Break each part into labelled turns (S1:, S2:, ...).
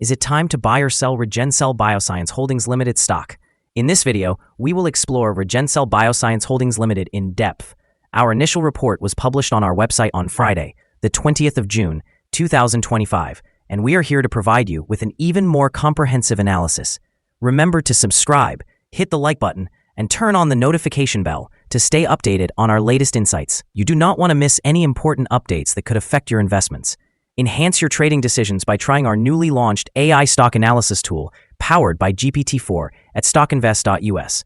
S1: Is it time to buy or sell Regencell Bioscience Holdings Limited stock? In this video, we will explore Regencell Bioscience Holdings Limited in depth. Our initial report was published on our website on Friday, the 20th of June, 2025, and we are here to provide you with an even more comprehensive analysis. Remember to subscribe, hit the like button, and turn on the notification bell to stay updated on our latest insights. You do not want to miss any important updates that could affect your investments. Enhance your trading decisions by trying our newly launched AI stock analysis tool powered by GPT-4 at StockInvest.us.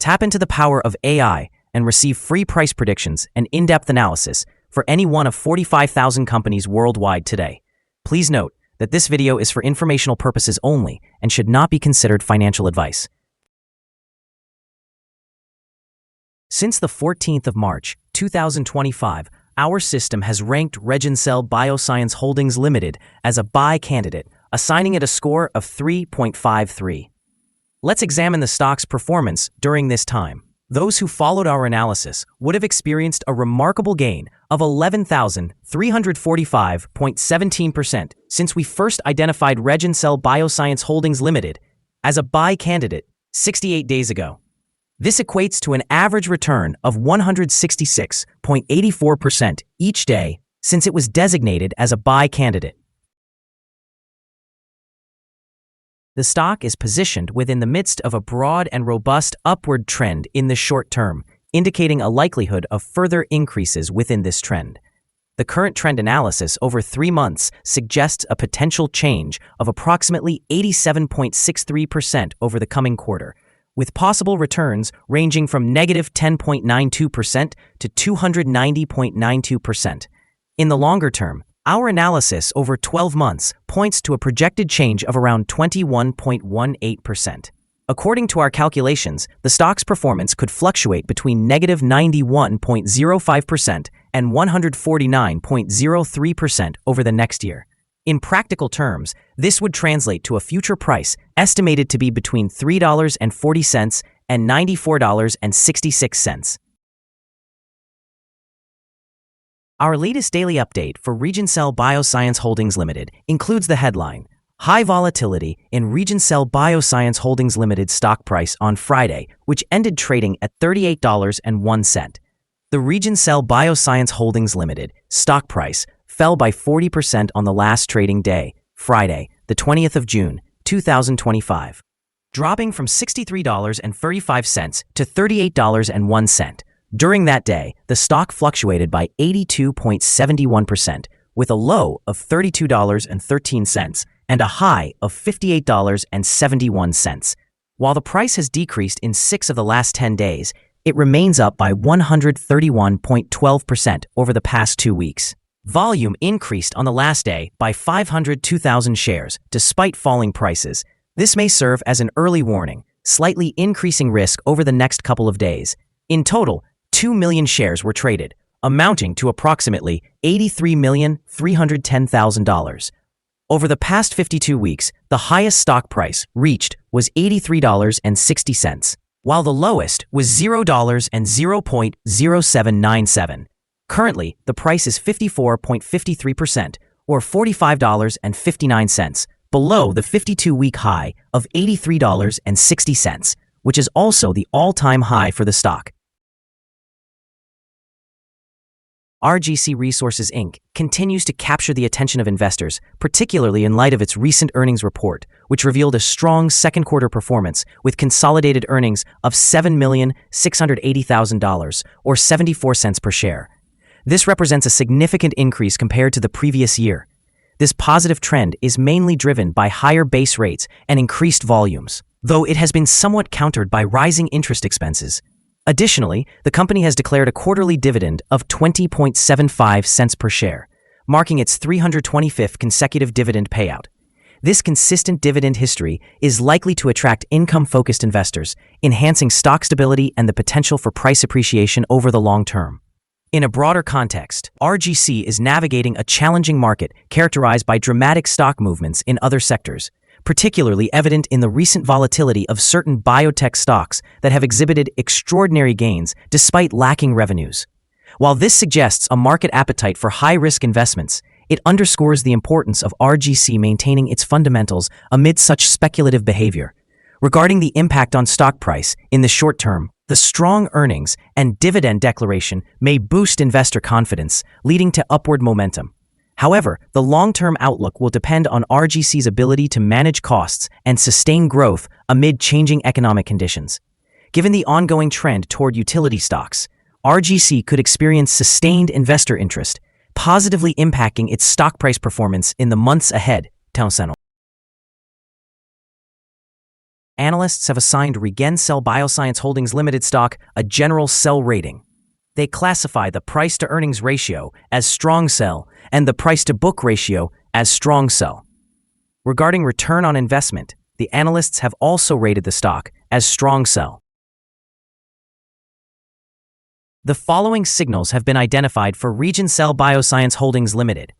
S1: Tap into the power of AI and receive free price predictions and in-depth analysis for any one of 45,000 companies worldwide today. Please note that this video is for informational purposes only and should not be considered financial advice. Since the 14th of March, 2025, our system has ranked Regencell Bioscience Holdings Limited as a buy candidate, assigning it a score of 3.53. Let's examine the stock's performance during this time. Those who followed our analysis would have experienced a remarkable gain of 11,345.17% since we first identified Regencell Bioscience Holdings Limited as a buy candidate 68 days ago. This equates to an average return of 166.84% each day since it was designated as a buy candidate. The stock is positioned within the midst of a broad and robust upward trend in the short term, indicating a likelihood of further increases within this trend. The current trend analysis over 3 months suggests a potential change of approximately 87.63% over the coming quarter, with possible returns ranging from negative 10.92% to 290.92%. In the longer term, our analysis over 12 months points to a projected change of around 21.18%. According to our calculations, the stock's performance could fluctuate between negative 91.05% and 149.03% over the next year. In practical terms, this would translate to a future price estimated to be between $3.40 and $94.66. Our latest daily update for Regencell Bioscience Holdings Limited includes the headline, High Volatility in Regencell Bioscience Holdings Limited stock price on Friday, which ended trading at $38.01. The Regencell Bioscience Holdings Limited stock price fell by 40% on the last trading day, Friday, the 20th of June, 2025, dropping from $63.35 to $38.01. During that day, the stock fluctuated by 82.71%, with a low of $32.13 and a high of $58.71. While the price has decreased in 6 of the last 10 days, it remains up by 131.12% over the past 2 weeks. Volume increased on the last day by 502,000 shares, despite falling prices. This may serve as an early warning, slightly increasing risk over the next couple of days. In total, 2 million shares were traded, amounting to approximately $83,310,000. Over the past 52 weeks, the highest stock price reached was $83.60, while the lowest was $0.0797. Currently, the price is 54.53%, or $45.59, below the 52-week high of $83.60, which is also the all-time high for the stock. RGC Resources Inc. continues to capture the attention of investors, particularly in light of its recent earnings report, which revealed a strong second quarter performance with consolidated earnings of $7,680,000, or 74 cents per share. This represents a significant increase compared to the previous year. This positive trend is mainly driven by higher base rates and increased volumes, though it has been somewhat countered by rising interest expenses. Additionally, the company has declared a quarterly dividend of 20.75 cents per share, marking its 325th consecutive dividend payout. This consistent dividend history is likely to attract income-focused investors, enhancing stock stability and the potential for price appreciation over the long term. In a broader context, RGC is navigating a challenging market characterized by dramatic stock movements in other sectors, particularly evident in the recent volatility of certain biotech stocks that have exhibited extraordinary gains despite lacking revenues. While this suggests a market appetite for high-risk investments, It underscores the importance of RGC maintaining its fundamentals amid such speculative behavior. Regarding the impact on stock price in the short term, the strong earnings and dividend declaration may boost investor confidence, leading to upward momentum. However, the long-term outlook will depend on RGC's ability to manage costs and sustain growth amid changing economic conditions. Given the ongoing trend toward utility stocks, RGC could experience sustained investor interest, positively impacting its stock price performance in the months ahead. Analysts have assigned Regencell Bioscience Holdings Limited stock a general sell rating. They classify the price-to-earnings ratio as strong sell and the price-to-book ratio as strong sell. Regarding return on investment, the analysts have also rated the stock as strong sell. The following signals have been identified for Regencell Bioscience Holdings Limited.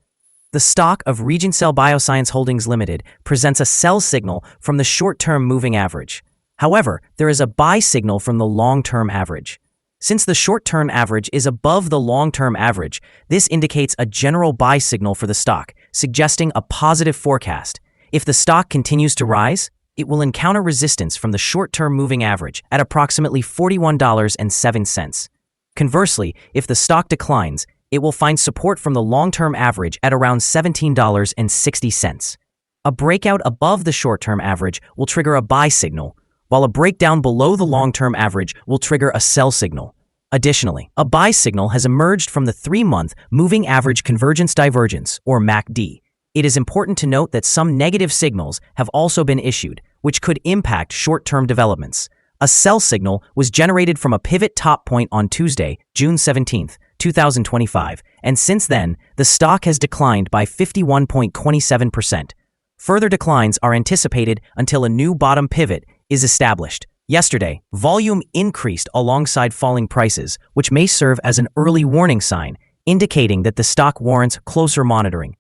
S1: The stock of Regencell Bioscience Holdings Limited presents a sell signal from the short-term moving average. However, there is a buy signal from the long-term average. Since the short-term average is above the long-term average, this indicates a general buy signal for the stock, suggesting a positive forecast. If the stock continues to rise, it will encounter resistance from the short-term moving average at approximately $41.07. Conversely, if the stock declines, it will find support from the long-term average at around $17.60. A breakout above the short-term average will trigger a buy signal, while a breakdown below the long-term average will trigger a sell signal. Additionally, a buy signal has emerged from the 3-month Moving Average Convergence Divergence, or MACD. It is important to note that some negative signals have also been issued, which could impact short-term developments. A sell signal was generated from a pivot top point on Tuesday, June 17, 2025, and since then, the stock has declined by 51.27%. Further declines are anticipated until a new bottom pivot is established. Yesterday, volume increased alongside falling prices, which may serve as an early warning sign, indicating that the stock warrants closer monitoring.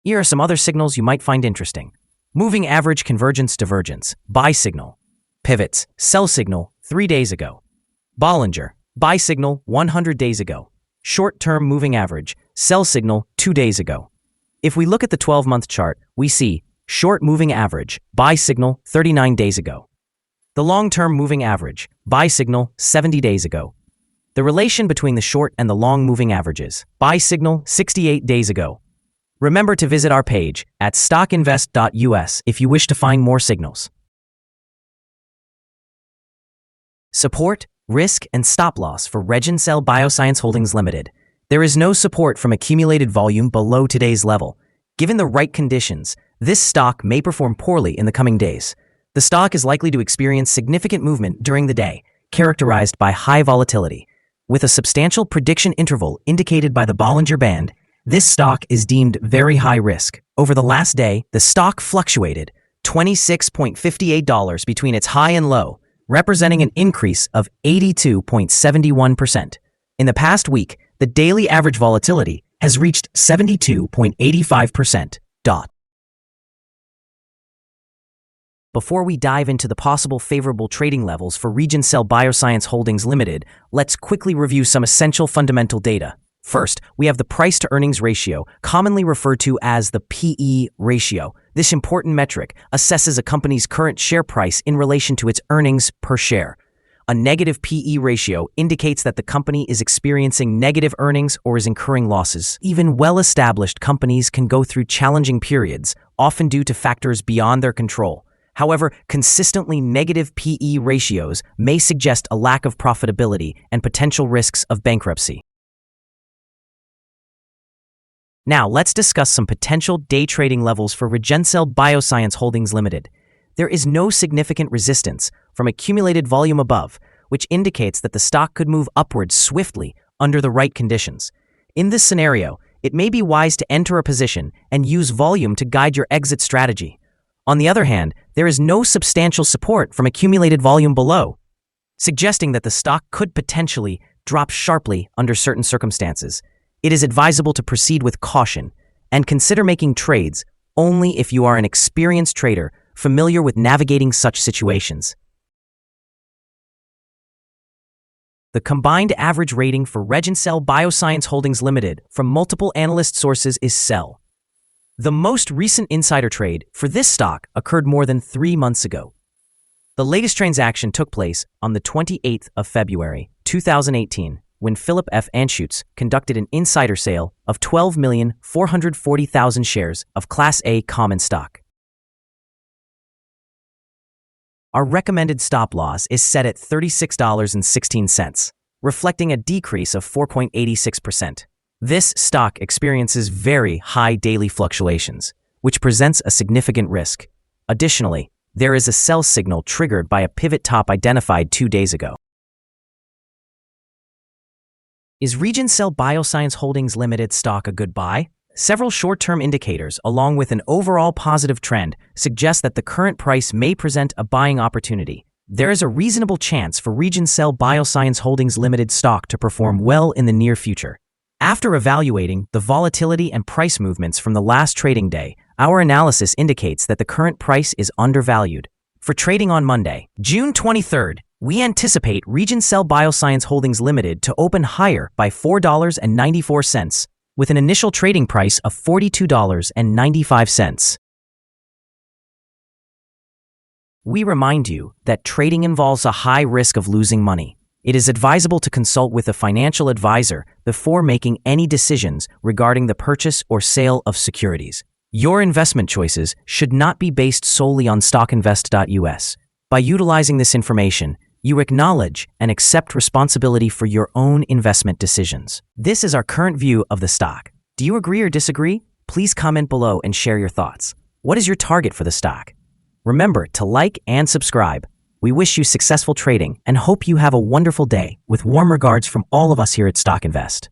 S1: Here are some other signals you might find interesting. Moving Average Convergence Divergence, buy signal. Pivots, sell signal, 3 days ago. Bollinger, buy signal, 100 days ago. Short-term moving average, sell signal, 2 days ago. If we look at the 12-month chart, we see short moving average, buy signal, 39 days ago. The long-term moving average, buy signal, 70 days ago. The relation between the short and the long moving averages, buy signal, 68 days ago. Remember to visit our page at StockInvest.us if you wish to find more signals. Support, risk, and stop loss for Regencell Bioscience Holdings Limited. There is no support from accumulated volume below today's level. Given the right conditions, this stock may perform poorly in the coming days. The stock is likely to experience significant movement during the day, characterized by high volatility. With a substantial prediction interval indicated by the Bollinger Band, this stock is deemed very high risk. Over the last day, the stock fluctuated $26.58 between its high and low, representing an increase of 82.71%. In the past week, the daily average volatility has reached 72.85%. Before we dive into the possible favorable trading levels for Regencell Bioscience Holdings Limited, let's quickly review some essential fundamental data. First, we have the price-to-earnings ratio, commonly referred to as the PE ratio. This important metric assesses a company's current share price in relation to its earnings per share. A negative PE ratio indicates that the company is experiencing negative earnings or is incurring losses. Even well-established companies can go through challenging periods, often due to factors beyond their control. However, consistently negative PE ratios may suggest a lack of profitability and potential risks of bankruptcy. Now, let's discuss some potential day trading levels for Regencell Bioscience Holdings Limited. There is no significant resistance from accumulated volume above, which indicates that the stock could move upwards swiftly under the right conditions. In this scenario, it may be wise to enter a position and use volume to guide your exit strategy. On the other hand, there is no substantial support from accumulated volume below, suggesting that the stock could potentially drop sharply under certain circumstances. It is advisable to proceed with caution and consider making trades only if you are an experienced trader familiar with navigating such situations. the combined average rating for Regencell Bioscience Holdings Limited from multiple analyst sources is sell. The most recent insider trade for this stock occurred more than 3 months ago. The latest transaction took place on the 28th of February, 2018, when Philip F. Anschutz conducted an insider sale of 12,440,000 shares of Class A common stock. Our recommended stop loss is set at $36.16, reflecting a decrease of 4.86%. This stock experiences very high daily fluctuations, which presents a significant risk. Additionally, there is a sell signal triggered by a pivot top identified 2 days ago. Is Regencell Bioscience Holdings Limited stock a good buy? Several short-term indicators, along with an overall positive trend, suggest that the current price may present a buying opportunity. There is a reasonable chance for Regencell Bioscience Holdings Limited stock to perform well in the near future. After evaluating the volatility and price movements from the last trading day, our analysis indicates that the current price is undervalued. For trading on Monday, June 23rd, we anticipate Regencell Bioscience Holdings Limited to open higher by $4.94, with an initial trading price of $42.95. We remind you that trading involves a high risk of losing money. It is advisable to consult with a financial advisor before making any decisions regarding the purchase or sale of securities. Your investment choices should not be based solely on StockInvest.us. By utilizing this information, you acknowledge and accept responsibility for your own investment decisions. This is our current view of the stock. Do you agree or disagree? Please comment below and share your thoughts. What is your target for the stock? Remember to like and subscribe. We wish you successful trading and hope you have a wonderful day. With warm regards from all of us here at StockInvest.